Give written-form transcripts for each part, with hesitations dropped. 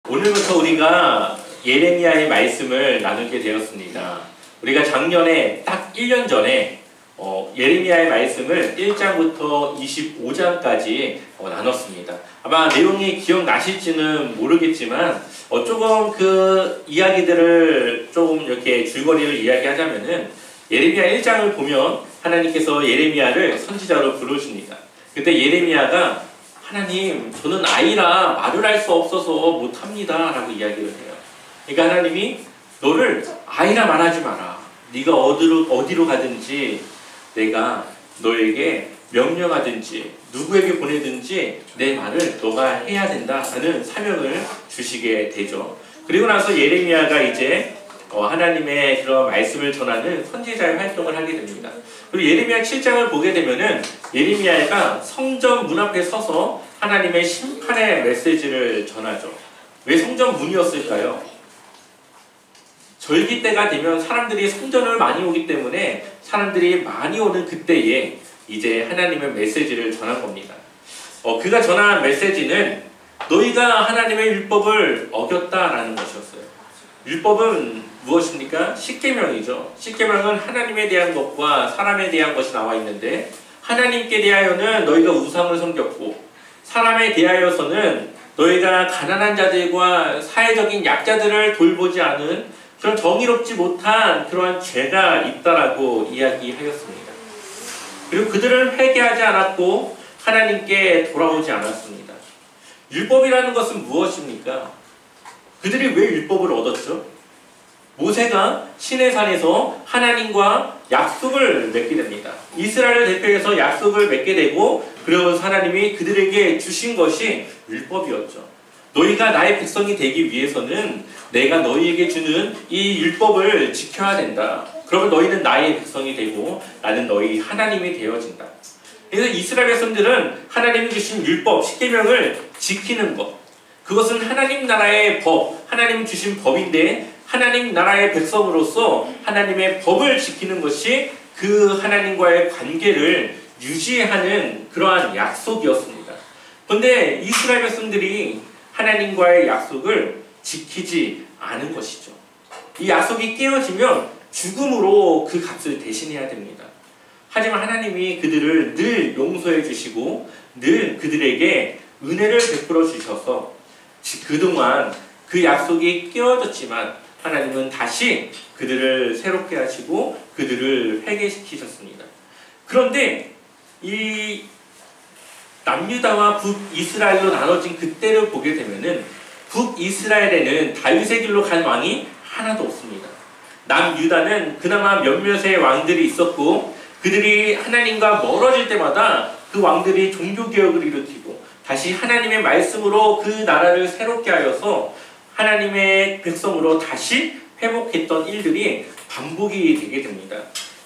오늘부터 우리가 예레미야의 말씀을 나누게 되었습니다. 우리가 작년에 딱 1년 전에 예레미야의 말씀을 1장부터 25장까지 나눴습니다. 아마 내용이 기억나실지는 모르겠지만 조금 그 이야기들을 조금 이렇게 줄거리를 이야기하자면은 예레미야 1장을 보면 하나님께서 예레미야를 선지자로 부르십니다. 그때 예레미야가 하나님, 저는 아이라 말을 할 수 없어서 못합니다 라고 이야기를 해요. 그러니까 하나님이 너를 아이라 말하지 마라. 네가 어디로 가든지 내가 너에게 명령하든지 누구에게 보내든지 내 말을 너가 해야 된다라는 사명을 주시게 되죠. 그리고 나서 예레미야가 이제 하나님의 그런 말씀을 전하는 선지자의 활동을 하게 됩니다. 그리고 예레미야 7장을 보게 되면은 예레미야가 성전 문 앞에 서서 하나님의 심판의 메시지를 전하죠. 왜 성전 문이었을까요? 절기 때가 되면 사람들이 성전을 많이 오기 때문에 사람들이 많이 오는 그때에 이제 하나님의 메시지를 전한 겁니다. 그가 전한 메시지는 너희가 하나님의 율법을 어겼다라는 것이었어요. 율법은 무엇입니까? 십계명이죠. 십계명은 하나님에 대한 것과 사람에 대한 것이 나와 있는데 하나님께 대하여는 너희가 우상을 섬겼고 사람에 대하여서는 너희가 가난한 자들과 사회적인 약자들을 돌보지 않은 그런 정의롭지 못한 그러한 죄가 있다라고 이야기하였습니다. 그리고 그들은 회개하지 않았고 하나님께 돌아오지 않았습니다. 율법이라는 것은 무엇입니까? 그들이 왜 율법을 얻었죠? 모세가 시내산에서 하나님과 약속을 맺게 됩니다. 이스라엘을 대표해서 약속을 맺게 되고 그리고 하나님이 그들에게 주신 것이 율법이었죠. 너희가 나의 백성이 되기 위해서는 내가 너희에게 주는 이 율법을 지켜야 된다. 그러면 너희는 나의 백성이 되고 나는 너희 하나님이 되어진다. 그래서 이스라엘 백성들은 하나님이 주신 율법, 십계명을 지키는 것. 그것은 하나님 나라의 법, 하나님 주신 법인데 하나님 나라의 백성으로서 하나님의 법을 지키는 것이 그 하나님과의 관계를 유지하는 그러한 약속이었습니다. 그런데 이스라엘 백성들이 하나님과의 약속을 지키지 않은 것이죠. 이 약속이 깨어지면 죽음으로 그 값을 대신해야 됩니다. 하지만 하나님이 그들을 늘 용서해 주시고 늘 그들에게 은혜를 베풀어 주셔서 그동안 그 약속이 깨어졌지만 하나님은 다시 그들을 새롭게 하시고 그들을 회개시키셨습니다. 그런데 이 남유다와 북이스라엘로 나눠진 그때를 보게 되면은 북이스라엘에는 다윗의 길로 간 왕이 하나도 없습니다. 남유다는 그나마 몇몇의 왕들이 있었고 그들이 하나님과 멀어질 때마다 그 왕들이 종교개혁을 일으키고 다시 하나님의 말씀으로 그 나라를 새롭게 하여서 하나님의 백성으로 다시 회복했던 일들이 반복이 되게 됩니다.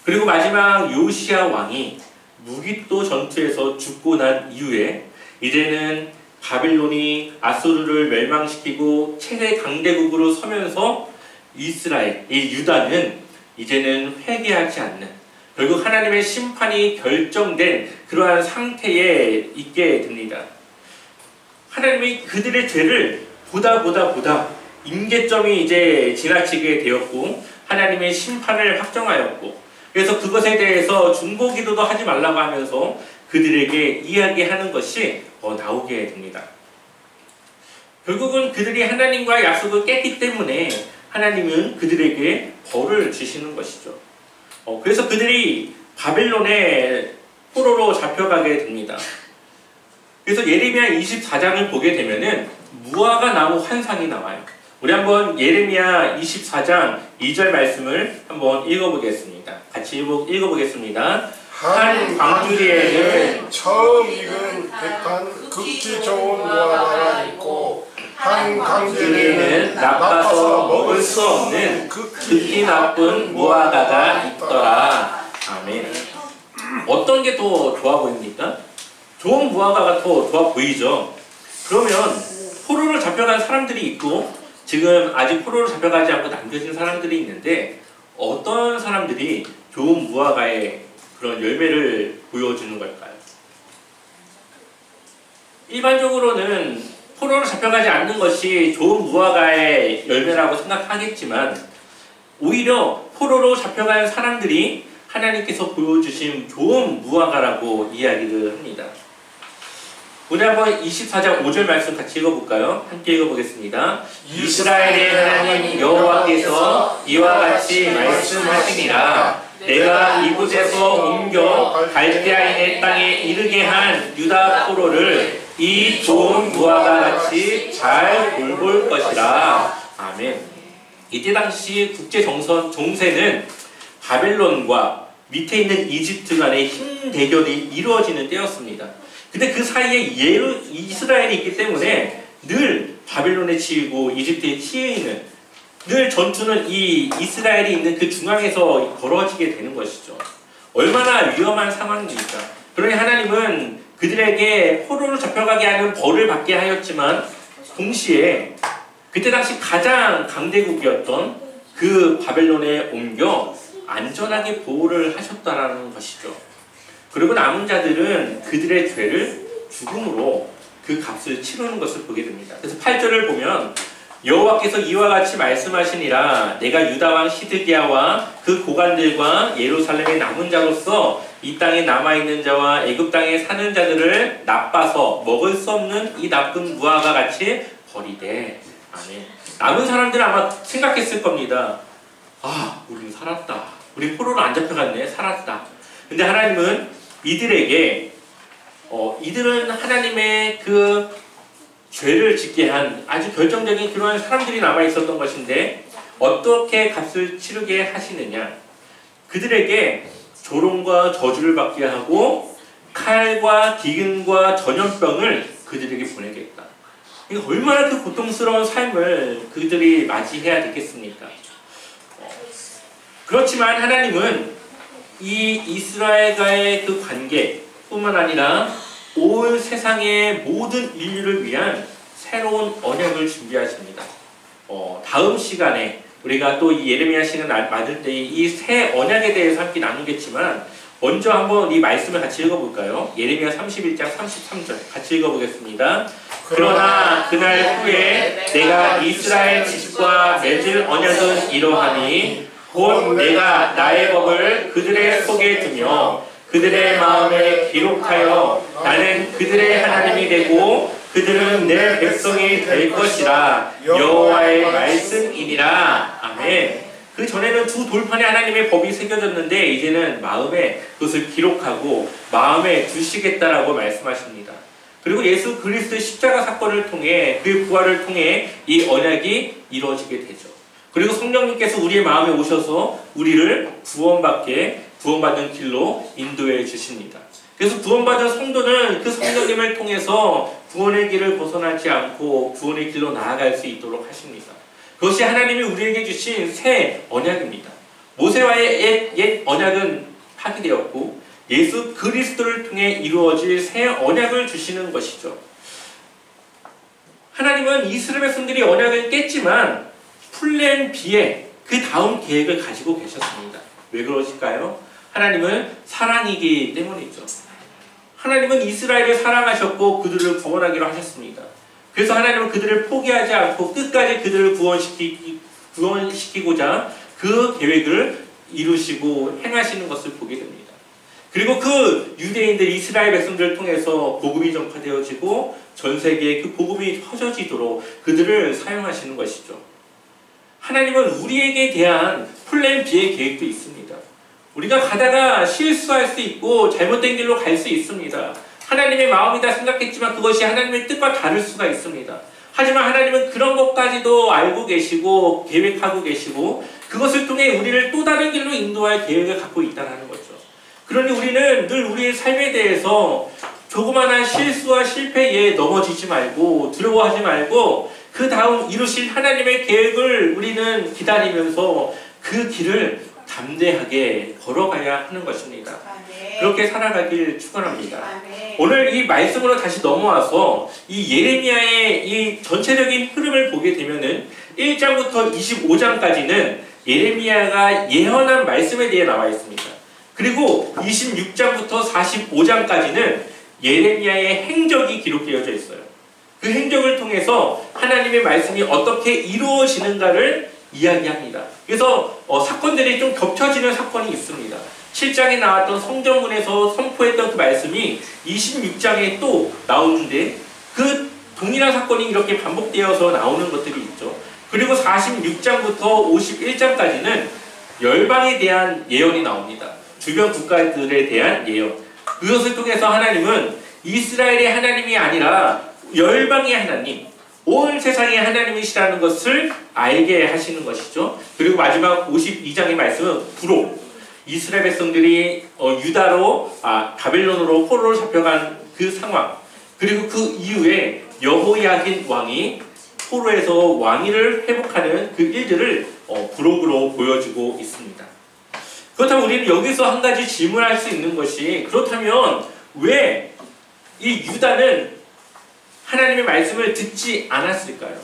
그리고 마지막 요시야 왕이 무기또 전투에서 죽고 난 이후에 이제는 바빌론이 아수르를 멸망시키고 최대 강대국으로 서면서 이스라엘, 이 유다는 이제는 회개하지 않는 결국 하나님의 심판이 결정된 그러한 상태에 있게 됩니다. 하나님이 그들의 죄를 보다 임계점이 이제 지나치게 되었고 하나님의 심판을 확정하였고 그래서 그것에 대해서 중보기도도 하지 말라고 하면서 그들에게 이야기하는 것이 나오게 됩니다. 결국은 그들이 하나님과의 약속을 깼기 때문에 하나님은 그들에게 벌을 주시는 것이죠. 그래서 그들이 바벨론의 포로로 잡혀가게 됩니다. 그래서 예레미야 24장을 보게 되면은 무화과 나무 환상이 나와요. 우리 한번 예레미야 24장 2절 말씀을 한번 읽어보겠습니다. 같이 읽어보겠습니다. 한 광주리에는 처음 익은 백한 극히 좋은 무화과가 있고 한 광주리에는 나빠서 먹을 수 없는 극히 나쁜 무화과가 있더라. 아멘. 어떤 게 더 좋아 보입니까? 좋은 무화과가 더 좋아 보이죠. 그러면 포로로 잡혀간 사람들이 있고 지금 아직 포로로 잡혀가지 않고 남겨진 사람들이 있는데 어떤 사람들이 좋은 무화과의 그런 열매를 보여주는 걸까요? 일반적으로는 포로 포로로 잡혀가지 않는 것이 좋은 무화과의 열매라고 생각하겠지만 오히려 포로로 잡혀간 사람들이 하나님께서 보여주신 좋은 무화과라고 이야기를 합니다. 우리 한번 24장 5절 말씀 같이 읽어볼까요? 함께 읽어보겠습니다. 이스라엘의 하나님 여호와께서 이와 같이 말씀하시니라. 내가 이곳에서 옮겨 갈대아인의 땅에 이르게 한 유다 포로를 이 좋은 무화과 같이 잘 돌볼 것이라. 아멘. 이때 당시 국제 정세는 바벨론과 밑에 있는 이집트 간의 힘 대결이 이루어지는 때였습니다. 근데 그 사이에 이스라엘이 있기 때문에 늘 바벨론에 치이고 이집트에 치이는, 늘 전투는 이 이스라엘이 있는 그 중앙에서 벌어지게 되는 것이죠. 얼마나 위험한 상황입니까? 그러니 하나님은 그들에게 포로로 잡혀가게 하는 벌을 받게 하였지만 동시에 그때 당시 가장 강대국이었던 그 바벨론에 옮겨 안전하게 보호를 하셨다라는 것이죠. 그리고 남은 자들은 그들의 죄를 죽음으로 그 값을 치르는 것을 보게 됩니다. 그래서 8절을 보면 여호와께서 이와 같이 말씀하시니라. 내가 유다 왕 시드기야와 그 고관들과 예루살렘의 남은 자로서 이 땅에 남아있는 자와 애굽 땅에 사는 자들을 나빠서 먹을 수 없는 이 나쁜 무화과 같이 버리되. 아멘. 남은 사람들은 아마 생각했을 겁니다. 아, 우린 살았다. 우리 포로로 안 잡혀갔네. 살았다. 근데 하나님은 이들에게 이들은 하나님의 그 죄를 짓게 한 아주 결정적인 그러한 사람들이 남아 있었던 것인데 어떻게 값을 치르게 하시느냐? 그들에게 조롱과 저주를 받게 하고 칼과 기근과 전염병을 그들에게 보내겠다. 이거 얼마나 그 고통스러운 삶을 그들이 맞이해야 되겠습니까? 그렇지만 하나님은 이 이스라엘과의 그 관계뿐만 아니라 온 세상의 모든 인류를 위한 새로운 언약을 준비하십니다. 다음 시간에 우리가 또 이 예레미야 시간 맞을 때 이 새 언약에 대해서 함께 나누겠지만 먼저 한번 이 말씀을 같이 읽어볼까요? 예레미야 31장 33절 같이 읽어보겠습니다. 그러나 그날 후에 내가 이스라엘 집과 맺을 언약은 이러하니 곧 내가 나의 법을 그들의 속에 두며 그들의 마음에 기록하여 나는 그들의 하나님이 되고 그들은 내 백성이 될 것이라. 여호와의 말씀이니라. 아멘. 그 전에는 두 돌판에 하나님의 법이 새겨졌는데 이제는 마음에 그것을 기록하고 마음에 두시겠다라고 말씀하십니다. 그리고 예수 그리스도의 십자가 사건을 통해 그 부활을 통해 이 언약이 이루어지게 되죠. 그리고 성령님께서 우리의 마음에 오셔서 우리를 구원받는 길로 인도해 주십니다. 그래서 구원받은 성도는 그 성령님을 통해서 구원의 길을 벗어나지 않고 구원의 길로 나아갈 수 있도록 하십니다. 그것이 하나님이 우리에게 주신 새 언약입니다. 모세와의 옛 언약은 파기되었고 예수 그리스도를 통해 이루어질 새 언약을 주시는 것이죠. 하나님은 이스라엘 백성들이 언약을 깼지만 플랜 B의 그 다음 계획을 가지고 계셨습니다. 왜 그러실까요? 하나님은 사랑이기 때문이죠. 하나님은 이스라엘을 사랑하셨고 그들을 구원하기로 하셨습니다. 그래서 하나님은 그들을 포기하지 않고 끝까지 그들을 구원시키고자 그 계획을 이루시고 행하시는 것을 보게 됩니다. 그리고 그 유대인들 이스라엘 백성들을 통해서 복음이 전파되어지고 전 세계에 그 복음이 퍼져지도록 그들을 사용하시는 것이죠. 하나님은 우리에게 대한 플랜 B의 계획도 있습니다. 우리가 가다가 실수할 수 있고 잘못된 길로 갈 수 있습니다. 하나님의 마음이다 생각했지만 그것이 하나님의 뜻과 다를 수가 있습니다. 하지만 하나님은 그런 것까지도 알고 계시고 계획하고 계시고 그것을 통해 우리를 또 다른 길로 인도할 계획을 갖고 있다는 거죠. 그러니 우리는 늘 우리의 삶에 대해서 조그마한 실수와 실패에 넘어지지 말고 두려워하지 말고 그 다음 이루실 하나님의 계획을 우리는 기다리면서 그 길을 담대하게 걸어가야 하는 것입니다. 아멘. 그렇게 살아가길 축원합니다. 아멘. 오늘 이 말씀으로 다시 넘어와서 이 예레미야의 이 전체적인 흐름을 보게 되면은 1장부터 25장까지는 예레미야가 예언한 말씀에 대해 나와 있습니다. 그리고 26장부터 45장까지는 예레미야의 행적이 기록되어져 있어요. 그 행적을 통해서 하나님의 말씀이 어떻게 이루어지는가를 이야기합니다. 그래서 사건들이 좀 겹쳐지는 사건이 있습니다. 7장에 나왔던 성전문에서 선포했던 그 말씀이 26장에 또 나오는데 그 동일한 사건이 이렇게 반복되어서 나오는 것들이 있죠. 그리고 46장부터 51장까지는 열방에 대한 예언이 나옵니다. 주변 국가들에 대한 예언. 그것을 통해서 하나님은 이스라엘의 하나님이 아니라 열방의 하나님, 온 세상의 하나님이시라는 것을 알게 하시는 것이죠. 그리고 마지막 52장의 말씀은 부록, 이스라엘 백성들이 유다로 바벨론으로 포로로 잡혀간 그 상황, 그리고 그 이후에 여호야긴 왕이 포로에서 왕위를 회복하는 그 일들을 부록으로 보여주고 있습니다. 그렇다면 우리는 여기서 한 가지 질문할 수 있는 것이, 그렇다면 왜 이 유다는 하나님의 말씀을 듣지 않았을까요?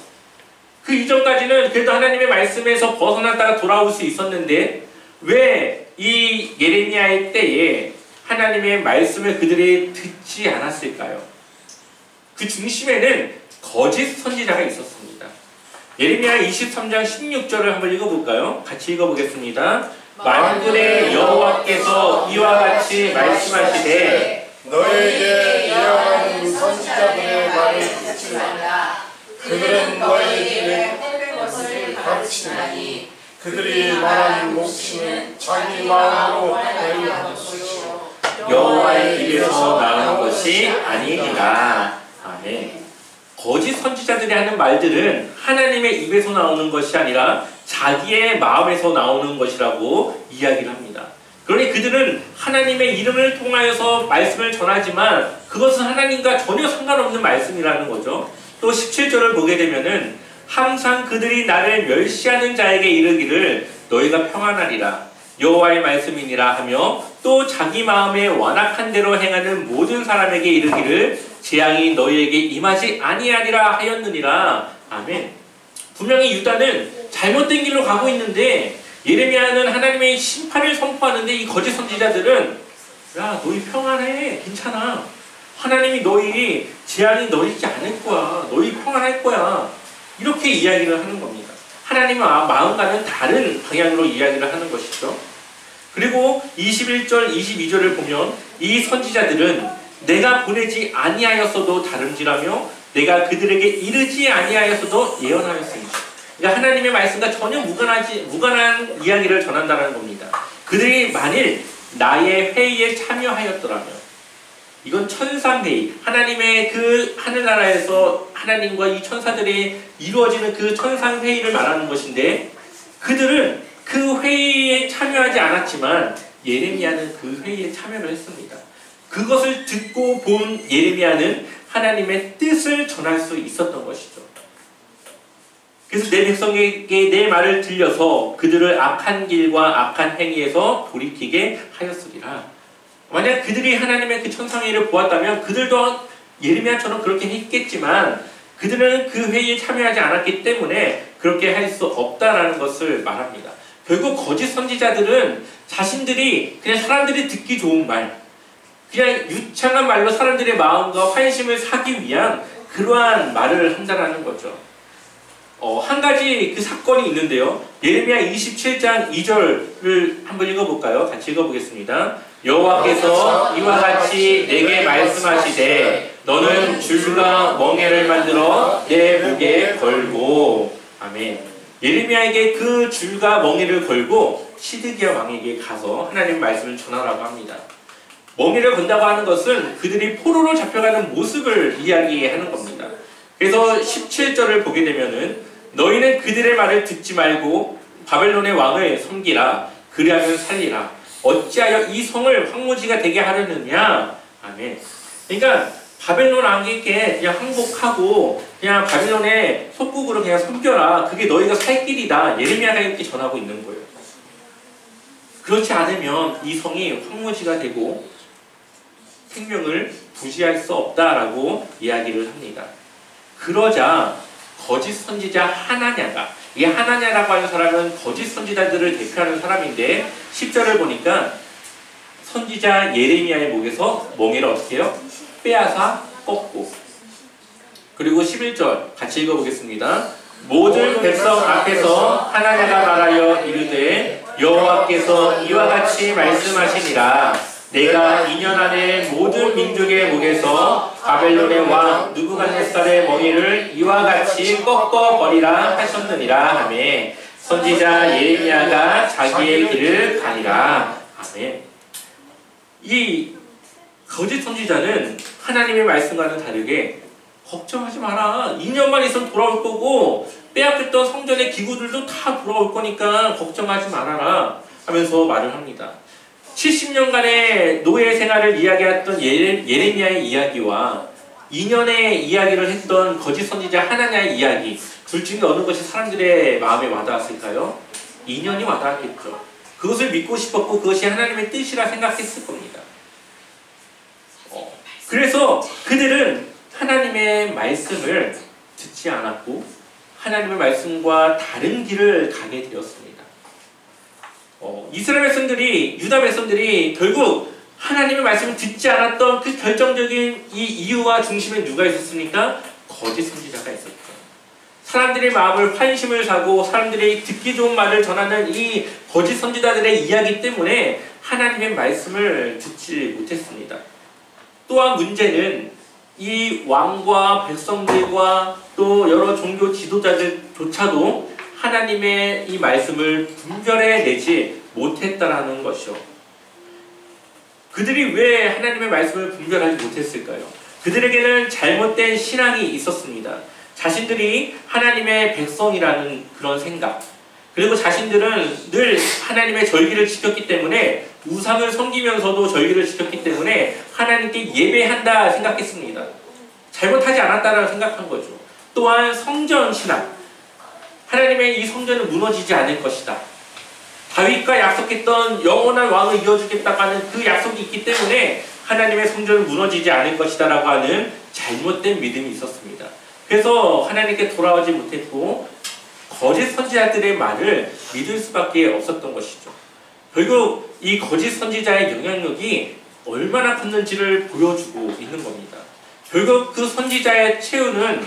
그 이전까지는 그래도 하나님의 말씀에서 벗어났다가 돌아올 수 있었는데 왜 이 예레미야의 때에 하나님의 말씀을 그들이 듣지 않았을까요? 그 중심에는 거짓 선지자가 있었습니다. 예레미야 23장 16절을 한번 읽어볼까요? 같이 읽어보겠습니다. 만군의 여호와께서 이와 같이 말씀하시되 너에게 예언하는 선지자들의 말을 듣지 말라. 그들은 너에게 헛된 것을 가르치나니 그들이 말하는 몫은 자기 마음으로 하는 것이요 여호와의 입에서 나오는 것이 아니니라. 아멘. 거짓 선지자들이 하는 말들은 하나님의 입에서 나오는 것이 아니라 자기의 마음에서 나오는 것이라고 이야기를 합니다. 그러니 그들은 하나님의 이름을 통하여서 말씀을 전하지만 그것은 하나님과 전혀 상관없는 말씀이라는 거죠. 또 17절을 보게 되면은 항상 그들이 나를 멸시하는 자에게 이르기를 너희가 평안하리라 여호와의 말씀이니라 하며, 또 자기 마음에 완악한 대로 행하는 모든 사람에게 이르기를 재앙이 너희에게 임하지 아니하리라 하였느니라. 아멘. 분명히 유다는 잘못된 길로 가고 있는데 예레미야는 하나님의 심판을 선포하는데 이 거짓 선지자들은 야, 너희 평안해, 괜찮아, 하나님이 너희 재앙이 너희지 않을 거야, 너희 평안할 거야, 이렇게 이야기를 하는 겁니다. 하나님의 마음과는 다른 방향으로 이야기를 하는 것이죠. 그리고 21절, 22절을 보면 이 선지자들은 내가 보내지 아니하였어도 다름질하며 내가 그들에게 이르지 아니하였어도 예언하였습니다. 그러니까 하나님의 말씀과 전혀 무관한 이야기를 전한다는 겁니다. 그들이 만일 나의 회의에 참여하였더라면, 이건 천상회의, 하나님의 그 하늘나라에서 하나님과 이 천사들이 이루어지는 그 천상회의를 말하는 것인데, 그들은 그 회의에 참여하지 않았지만 예레미야는 그 회의에 참여를 했습니다. 그것을 듣고 본 예레미야는 하나님의 뜻을 전할 수 있었던 것이죠. 그래서 내 백성에게 내 말을 들려서 그들을 악한 길과 악한 행위에서 돌이키게 하였으리라. 만약 그들이 하나님의 그 천상회의를 보았다면 그들도 예레미야처럼 그렇게 했겠지만 그들은 그 회의에 참여하지 않았기 때문에 그렇게 할 수 없다라는 것을 말합니다. 결국 거짓 선지자들은 자신들이 그냥 사람들이 듣기 좋은 말, 그냥 유창한 말로 사람들의 마음과 환심을 사기 위한 그러한 말을 한다라는 거죠. 한 가지 그 사건이 있는데요. 예레미야 27장 2절을 한번 읽어볼까요? 같이 읽어보겠습니다. 여호와께서 이와 같이 내게 말씀하시되 너는 줄과 멍에를 만들어 내 목에 걸고. 아멘. 예레미야에게 그 줄과 멍에를 걸고 시드기야 왕에게 가서 하나님 말씀을 전하라고 합니다. 멍에를 건다고 하는 것은 그들이 포로로 잡혀가는 모습을 이야기하는 겁니다. 그래서 17절을 보게 되면은 너희는 그들의 말을 듣지 말고 바벨론의 왕을 섬기라. 그리하면 살리라. 어찌하여 이 성을 황무지가 되게 하려느냐. 아멘. 그러니까 바벨론 왕에게 그냥 항복하고 그냥 바벨론의 속국으로 그냥 섬겨라. 그게 너희가 살 길이다. 예레미야가 이렇게 전하고 있는 거예요. 그렇지 않으면 이 성이 황무지가 되고 생명을 부지할 수 없다라고 이야기를 합니다. 그러자 거짓 선지자 하나냐가, 이 하나냐라고 하는 사람은 거짓 선지자들을 대표하는 사람인데 10절을 보니까 선지자 예레미야의 목에서 멍에를 어떻게 해요? 빼앗아 꺾고. 그리고 11절 같이 읽어보겠습니다. 모든 백성 앞에서 하나님가 말하여 이르되 여호와께서 이와 같이 말씀하시니라. 내가 2년 안에 모든 민족의 목에서 바벨론의 왕 느부갓네살의 멍에를 이와 같이 꺾어버리라 하셨느니라 하매 선지자 예레미야가 자기의 길을 가니라. 아멘. 이 거짓 선지자는 하나님의 말씀과는 다르게 걱정하지 마라. 2년만 있으면 돌아올 거고 빼앗겼던 성전의 기구들도 다 돌아올 거니까 걱정하지 말아라 하면서 말을 합니다. 70년간의 노예 생활을 이야기했던 예레미야의 이야기와 2년의 이야기를 했던 거짓 선지자 하나냐의 이야기, 둘 중에 어느 것이 사람들의 마음에 와닿았을까요? 2년이 와닿았겠죠. 그것을 믿고 싶었고 그것이 하나님의 뜻이라 생각했을 겁니다. 그래서 그들은 하나님의 말씀을 듣지 않았고 하나님의 말씀과 다른 길을 가게 되었습니다. 이스라엘 백성들이, 유다 백성들이 결국 하나님의 말씀을 듣지 않았던 그 결정적인 이 이유와 중심에 누가 있었습니까? 거짓 선지자가 있었죠. 사람들의 마음을 환심을 사고 사람들이 듣기 좋은 말을 전하는 이 거짓 선지자들의 이야기 때문에 하나님의 말씀을 듣지 못했습니다. 또한 문제는 이 왕과 백성들과 또 여러 종교 지도자들조차도 하나님의 이 말씀을 분별해내지 못했다라는 것이요. 그들이 왜 하나님의 말씀을 분별하지 못했을까요? 그들에게는 잘못된 신앙이 있었습니다. 자신들이 하나님의 백성이라는 그런 생각, 그리고 자신들은 늘 하나님의 절기를 지켰기 때문에 우상을 섬기면서도 절기를 지켰기 때문에 하나님께 예배한다 생각했습니다. 잘못하지 않았다라고 생각한 거죠. 또한 성전 신앙, 하나님의 이 성전은 무너지지 않을 것이다. 다윗과 약속했던 영원한 왕을 이어주겠다고 하는 그 약속이 있기 때문에 하나님의 성전은 무너지지 않을 것이다 라고 하는 잘못된 믿음이 있었습니다. 그래서 하나님께 돌아오지 못했고 거짓 선지자들의 말을 믿을 수밖에 없었던 것이죠. 결국 이 거짓 선지자의 영향력이 얼마나 컸는지를 보여주고 있는 겁니다. 결국 그 선지자의 최후는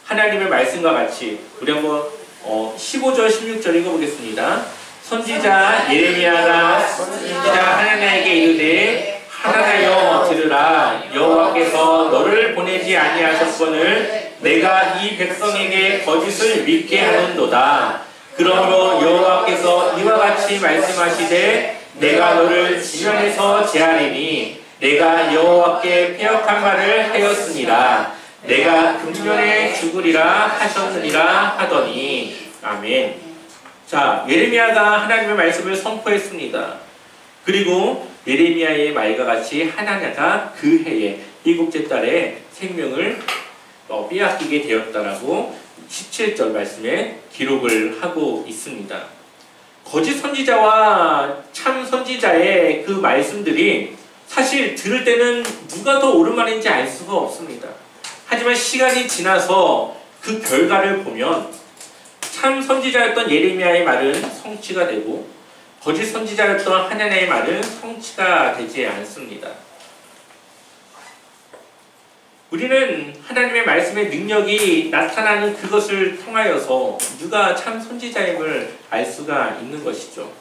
하나님의 말씀과 같이, 우리 한번 15절 16절 읽어보겠습니다. 선지자 예레미야가 선지자 하나냐에게 이르되 하나냐여 들으라. 여호와께서 너를 보내지 아니하셨거늘 내가 이 백성에게 거짓을 믿게 하는도다. 그러므로 여호와께서 이와 같이 말씀하시되 내가 너를 지면에서 제하리니 내가 여호와께 패역한 말을 하였으니라. 내가 금년에 죽으리라 하셨느니라 하더니. 아멘. 자, 예레미야가 하나님의 말씀을 선포했습니다. 그리고 예레미야의 말과 같이 하나냐가 그 해에 일곱째 달에 생명을 빼앗기게 되었다라고 17절 말씀에 기록을 하고 있습니다. 거짓 선지자와 참 선지자의 그 말씀들이 사실 들을 때는 누가 더 옳은 말인지 알 수가 없습니다. 하지만 시간이 지나서 그 결과를 보면 참 선지자였던 예레미야의 말은 성취가 되고 거짓 선지자였던 하나냐의 말은 성취가 되지 않습니다. 우리는 하나님의 말씀의 능력이 나타나는 그것을 통하여서 누가 참 선지자임을 알 수가 있는 것이죠.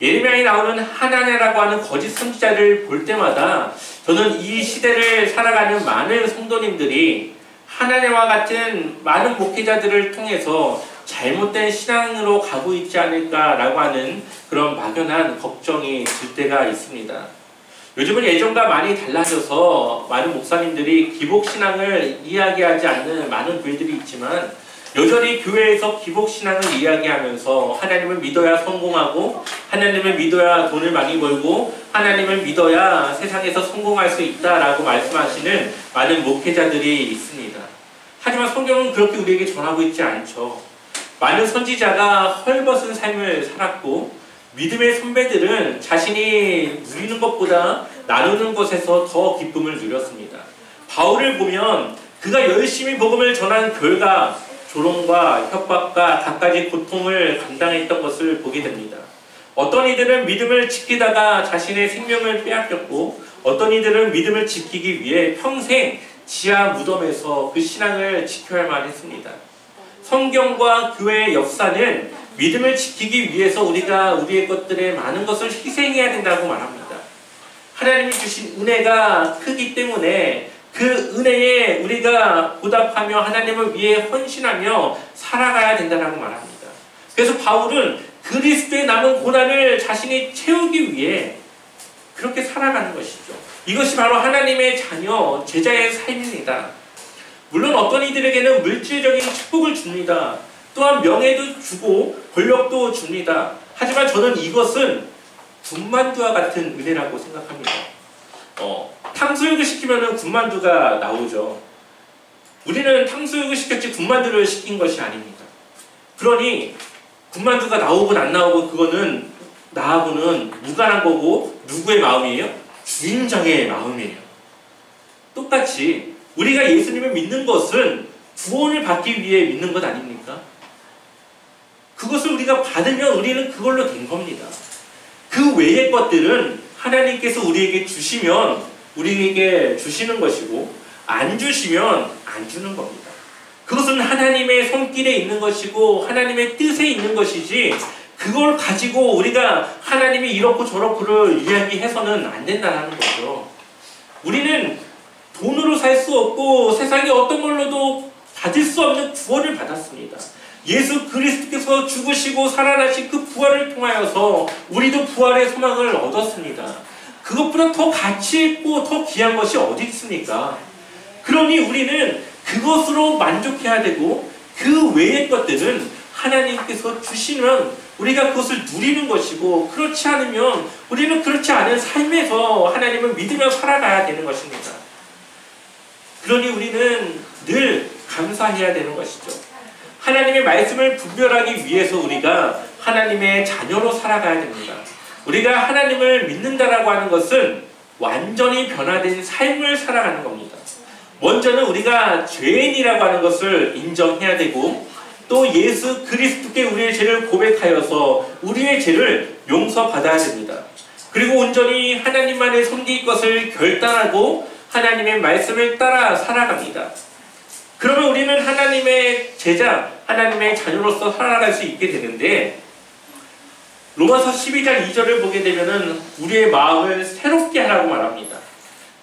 예레미야에 나오는 하나냐라고 하는 거짓 선지자를 볼 때마다 저는 이 시대를 살아가는 많은 성도님들이 하나냐와 같은 많은 목회자들을 통해서 잘못된 신앙으로 가고 있지 않을까라고 하는 그런 막연한 걱정이 들 때가 있습니다. 요즘은 예전과 많이 달라져서 많은 목사님들이 기복신앙을 이야기하지 않는 많은 교회들이 있지만 여전히 교회에서 기복신앙을 이야기하면서 하나님을 믿어야 성공하고 하나님을 믿어야 돈을 많이 벌고 하나님을 믿어야 세상에서 성공할 수 있다라고 말씀하시는 많은 목회자들이 있습니다. 하지만 성경은 그렇게 우리에게 전하고 있지 않죠. 많은 선지자가 헐벗은 삶을 살았고 믿음의 선배들은 자신이 누리는 것보다 나누는 것에서 더 기쁨을 누렸습니다. 바울을 보면 그가 열심히 복음을 전한 결과 조롱과 협박과 갖가지 고통을 감당했던 것을 보게 됩니다. 어떤 이들은 믿음을 지키다가 자신의 생명을 빼앗겼고 어떤 이들은 믿음을 지키기 위해 평생 지하 무덤에서 그 신앙을 지켜야만 했습니다. 성경과 교회의 역사는 믿음을 지키기 위해서 우리가 우리의 것들의 많은 것을 희생해야 된다고 말합니다. 하나님이 주신 은혜가 크기 때문에 그 은혜에 우리가 보답하며 하나님을 위해 헌신하며 살아가야 된다고 말합니다. 그래서 바울은 그리스도에 남은 고난을 자신이 채우기 위해 그렇게 살아가는 것이죠. 이것이 바로 하나님의 자녀, 제자의 삶입니다. 물론 어떤 이들에게는 물질적인 축복을 줍니다. 또한 명예도 주고 권력도 줍니다. 하지만 저는 이것은 군만두와 같은 은혜라고 생각합니다. 탕수육을 시키면 군만두가 나오죠. 우리는 탕수육을 시켰지 군만두를 시킨 것이 아닙니다. 그러니 군만두가 나오건 안 나오건 그거는 나하고는 무관한 거고 누구의 마음이에요? 주인장의 마음이에요. 똑같이 우리가 예수님을 믿는 것은 구원을 받기 위해 믿는 것 아닙니까? 그것을 우리가 받으면 우리는 그걸로 된 겁니다. 그 외의 것들은 하나님께서 우리에게 주시면 우리에게 주시는 것이고 안 주시면 안 주는 겁니다. 그것은 하나님의 손길에 있는 것이고 하나님의 뜻에 있는 것이지 그걸 가지고 우리가 하나님이 이렇고 저렇고를 이야기해서는 안 된다는 거죠. 우리는 돈으로 살 수 없고 세상의 어떤 걸로도 받을 수 없는 구원을 받았습니다. 예수 그리스도께서 죽으시고 살아나신 그 부활을 통하여서 우리도 부활의 소망을 얻었습니다. 그것보다 더 가치 있고 더 귀한 것이 어디 있습니까? 그러니 우리는 그것으로 만족해야 되고 그 외의 것들은 하나님께서 주시면 우리가 그것을 누리는 것이고 그렇지 않으면 우리는 그렇지 않은 삶에서 하나님을 믿으며 살아가야 되는 것입니다. 그러니 우리는 늘 감사해야 되는 것이죠. 하나님의 말씀을 분별하기 위해서 우리가 하나님의 자녀로 살아가야 됩니다. 우리가 하나님을 믿는다라고 하는 것은 완전히 변화된 삶을 살아가는 겁니다. 먼저는 우리가 죄인이라고 하는 것을 인정해야 되고 또 예수 그리스도께 우리의 죄를 고백하여서 우리의 죄를 용서받아야 됩니다. 그리고 온전히 하나님만을 섬길 것을 결단하고 하나님의 말씀을 따라 살아갑니다. 그러면 우리는 하나님의 제자, 하나님의 자녀로서 살아갈 수 있게 되는데 로마서 12장 2절을 보게 되면 우리의 마음을 새롭게 하라고 말합니다.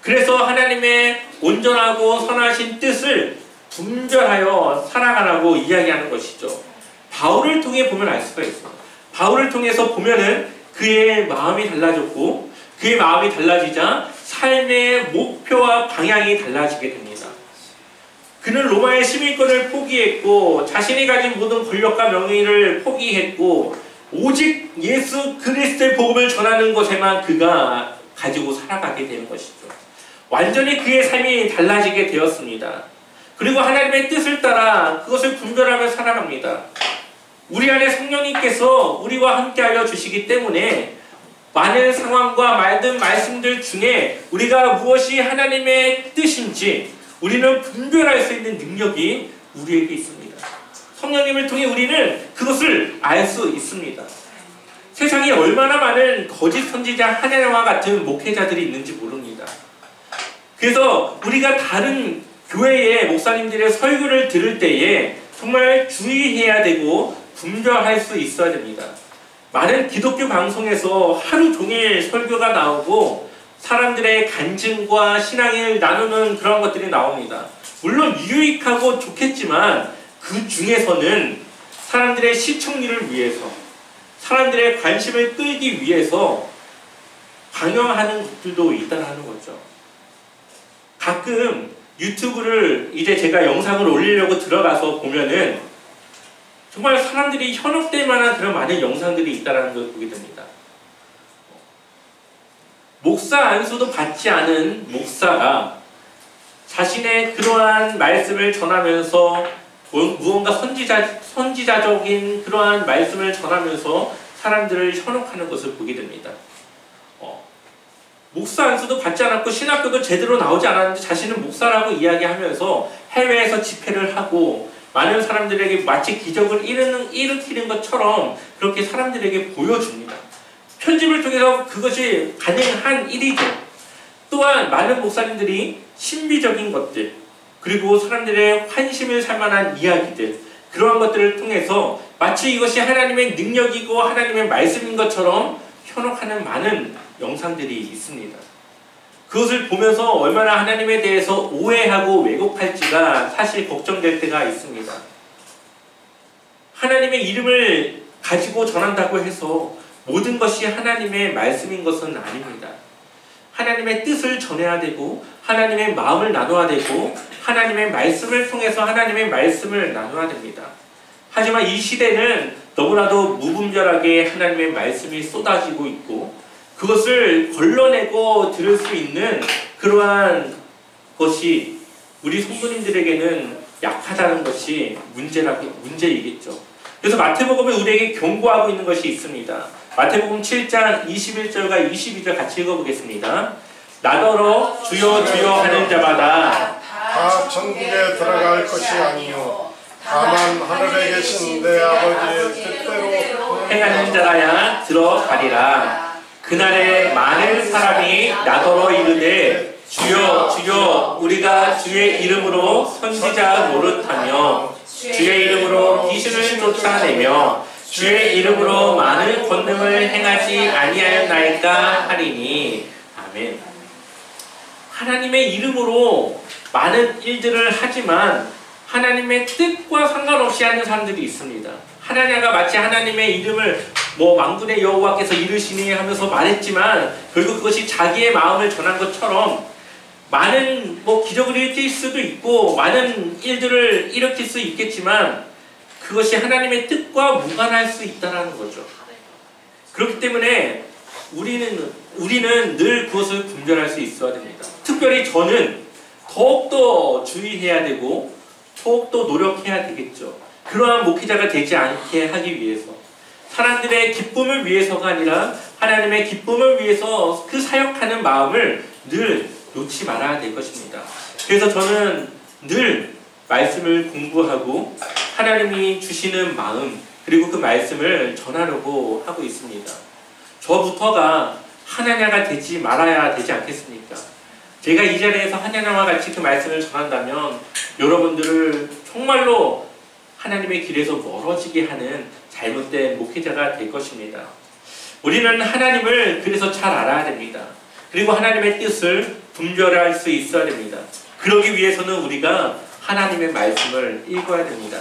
그래서 하나님의 온전하고 선하신 뜻을 분별하여 살아가라고 이야기하는 것이죠. 바울을 통해 보면 알 수가 있어요. 바울을 통해서 보면은 그의 마음이 달라졌고 그의 마음이 달라지자 삶의 목표와 방향이 달라지게 됩니다. 그는 로마의 시민권을 포기했고 자신이 가진 모든 권력과 명예를 포기했고 오직 예수 그리스도의 복음을 전하는 것에만 그가 가지고 살아가게 되는 것이죠. 완전히 그의 삶이 달라지게 되었습니다. 그리고 하나님의 뜻을 따라 그것을 분별하며 살아갑니다. 우리 안에 성령님께서 우리와 함께하여 주시기 때문에 많은 상황과 많은 말씀들 중에 우리가 무엇이 하나님의 뜻인지 우리는 분별할 수 있는 능력이 우리에게 있습니다. 성령님을 통해 우리는 그것을 알 수 있습니다. 세상에 얼마나 많은 거짓 선지자 하나와 같은 목회자들이 있는지 모릅니다. 그래서 우리가 다른 교회의 목사님들의 설교를 들을 때에 정말 주의해야 되고 분별할 수 있어야 됩니다. 많은 기독교 방송에서 하루 종일 설교가 나오고 사람들의 간증과 신앙을 나누는 그런 것들이 나옵니다. 물론 유익하고 좋겠지만 그 중에서는 사람들의 시청률을 위해서 사람들의 관심을 끌기 위해서 강요하는 것들도 있다는 거죠. 가끔 유튜브를 이제 제가 영상을 올리려고 들어가서 보면은 정말 사람들이 현혹될 만한 그런 많은 영상들이 있다는 걸 보게 됩니다. 목사 안수도 받지 않은 목사가 자신의 그러한 말씀을 전하면서 무언가 선지자적인 그러한 말씀을 전하면서 사람들을 현혹하는 것을 보게 됩니다. 목사 안수도 받지 않았고 신학교도 제대로 나오지 않았는데 자신은 목사라고 이야기하면서 해외에서 집회를 하고 많은 사람들에게 마치 기적을 일으키는 것처럼 그렇게 사람들에게 보여줍니다. 편집을 통해서 그것이 가능한 일이죠. 또한 많은 목사님들이 신비적인 것들, 그리고 사람들의 환심을 살 만한 이야기들, 그러한 것들을 통해서 마치 이것이 하나님의 능력이고 하나님의 말씀인 것처럼 현혹하는 많은 영상들이 있습니다. 그것을 보면서 얼마나 하나님에 대해서 오해하고 왜곡할지가 사실 걱정될 때가 있습니다. 하나님의 이름을 가지고 전한다고 해서 모든 것이 하나님의 말씀인 것은 아닙니다. 하나님의 뜻을 전해야 되고 하나님의 마음을 나눠야 되고 하나님의 말씀을 통해서 하나님의 말씀을 나눠야 됩니다. 하지만 이 시대는 너무나도 무분별하게 하나님의 말씀이 쏟아지고 있고 그것을 걸러내고 들을 수 있는 그러한 것이 우리 성도님들에게는 약하다는 것이 문제이겠죠. 그래서 마태복음은 우리에게 경고하고 있는 것이 있습니다. 마태복음 7장 21절과 22절 같이 읽어보겠습니다. 나더러 주여 주여 하는 자마다 다 천국에 들어갈 것이 아니요 다만 하늘에 계신 내 아버지의 뜻대로 행하는 자라야 들어가리라. 그날에 많은 사람이 나더러 이르되 주여 주여 우리가 주의 이름으로 선지자 노릇하며 주의 이름으로 귀신을 쫓아내며 주의 이름으로 많은 권능을 행하지 아니하였나이까 하리니. 아멘. 하나님의 이름으로 많은 일들을 하지만 하나님의 뜻과 상관없이 하는 사람들이 있습니다. 하나냐가 마치 하나님의 이름을 만군의 여호와께서 이르시니 하면서 말했지만 결국 그것이 자기의 마음을 전한 것처럼 많은 기적을 일으킬 수도 있고 많은 일들을 일으킬 수 있겠지만 그것이 하나님의 뜻과 무관할 수 있다는 거죠. 그렇기 때문에 우리는 늘 그것을 분별할 수 있어야 됩니다. 특별히 저는 더욱더 주의해야 되고 더욱더 노력해야 되겠죠. 그러한 목회자가 되지 않게 하기 위해서 사람들의 기쁨을 위해서가 아니라 하나님의 기쁨을 위해서 그 사역하는 마음을 늘 놓지 말아야 될 것입니다. 그래서 저는 늘 말씀을 공부하고 하나님이 주시는 마음 그리고 그 말씀을 전하려고 하고 있습니다. 저부터가 하나냐가 되지 말아야 되지 않겠습니까? 제가 이 자리에서 하나냐와 같이 그 말씀을 전한다면 여러분들을 정말로 하나님의 길에서 멀어지게 하는 잘못된 목회자가 될 것입니다. 우리는 하나님을 그래서 잘 알아야 됩니다. 그리고 하나님의 뜻을 분별할 수 있어야 됩니다. 그러기 위해서는 우리가 하나님의 말씀을 읽어야 됩니다.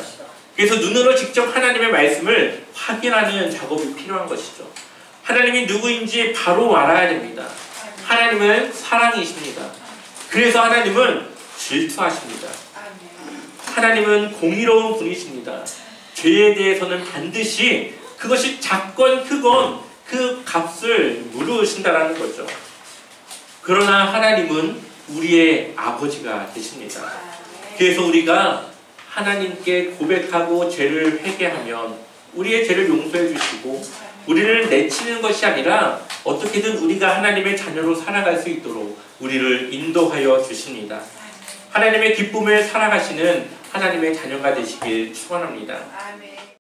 그래서 눈으로 직접 하나님의 말씀을 확인하는 작업이 필요한 것이죠. 하나님이 누구인지 바로 알아야 됩니다. 하나님은 사랑이십니다. 그래서 하나님은 질투하십니다. 하나님은 공의로운 분이십니다. 죄에 대해서는 반드시 그것이 작건 크건 그 값을 물으신다는 거죠. 그러나 하나님은 우리의 아버지가 되십니다. 그래서 우리가 하나님께 고백하고 죄를 회개하면 우리의 죄를 용서해 주시고 우리를 내치는 것이 아니라 어떻게든 우리가 하나님의 자녀로 살아갈 수 있도록 우리를 인도하여 주십니다. 하나님의 기쁨을 살아가시는 하나님의 자녀가 되시길 축원합니다.